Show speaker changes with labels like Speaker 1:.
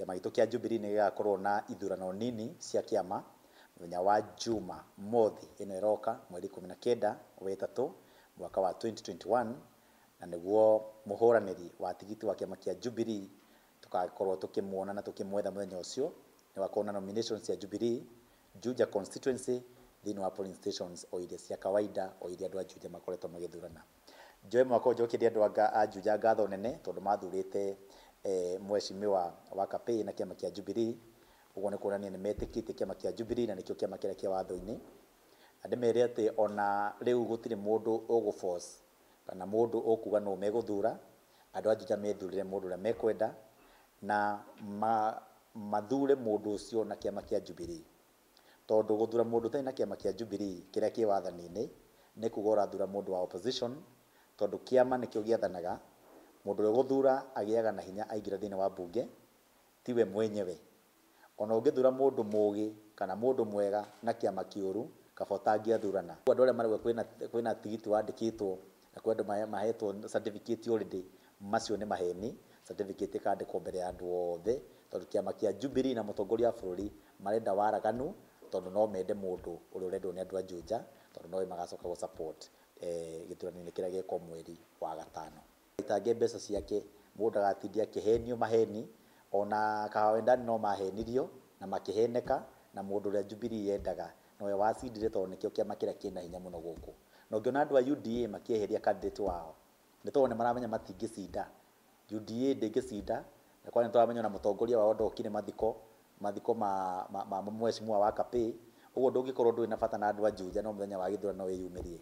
Speaker 1: Kĩama gitũ kĩa Jubilee nĩ gĩgakorwo na ithurano nini cia kĩama mũthenya wa Juma mothi ĩno ĩroka mweri 19 wetatũ mwaka wa 2021, na nĩguo mũhũranĩri wa tigiti wa kĩama kĩa Jubilee tukakorwo tukĩmuona na tukĩmwetha mũthenya ũcio. Nĩ wakorwo na nominations cia Jubilee Juja constituency thĩinĩ wa polling stations o iria cia kawaida o iria andũ a Juja makoretwo magĩthurana. Njoe mwako njokerie andũ a Juja ngatho nene tondũ mathurĩte mheshimiwa wa Kapĩ na kĩama kĩa Jubilee. Ũguo nĩ kuonania nĩ metĩkĩtie kĩama kĩa Jubilee na nĩkĩo kĩama kĩrĩa kĩ watho-inĩ. Ndĩmere atĩ ona rĩu gũtirĩ mũndũ ũgũforce kana mũndũ ũkuga no megũthura. Andũ a Juja methurĩre mũndũ ũrĩa mekwenda na mathure mũndũ ũcio na kĩama kĩa Jubilee. Tondũ gũthura mũndũ ũtarĩ na kĩama kĩa Jubilee kĩrĩa kĩ wathani-inĩ nĩ kuga ũrathura mũndũ wa opposition, tondũ kĩama nĩkĩo gĩathanaga. Mũndũ ũrĩa ũgũthura agĩaga na hinya aingĩra thĩinĩ wa bunge, tiwe mwenyewe. Ona ũngĩthura mũndũ mũũgĩ kana mũndũ mwega na kĩama kĩũru kaba ũtangĩathurana. Andũ arĩa marauga kwĩna tigiti wandĩkĩtwo na kwĩ andũ mahetwo certificate already, macio nĩ maheni. Certificate ĩkandĩkwo mbere ya andũ othe, tondũ kĩama kĩa Jubilee na mũtongoria wa bũrũri marenda waraganu, tondũ no mende mũndũ ũrĩa ũrendwo nĩ andũ a Juja, tondũ nowe magacoka gũ support gĩthurano-inĩ kĩrĩa gĩkwo mweri wa gatano. Aitange mbeca ciake, mũndũ ndagatinde akĩhenio maheni. Ona Kawendani no mahenirio na makĩheneka, na mũndũ ũrĩa Jubilee yendaga nowe wacindire, tondũ nĩkĩo kĩama kĩrĩa kĩna hinya mũno gũkũ. Na ũngĩona andũ a UDA makĩeheria candidate wao, nĩ tondũ nĩ maramenya matingĩcinda. UDA ndĩngĩcinda, na kwani tũramenya na mũtongoria wao ndokire mathiko ma mheshimiwa wa Kapĩ. Ũguo ndũngĩkorwo ndũrĩ na bata na andũ a Juja no mũthenya wa gĩthurano wĩyumĩrie.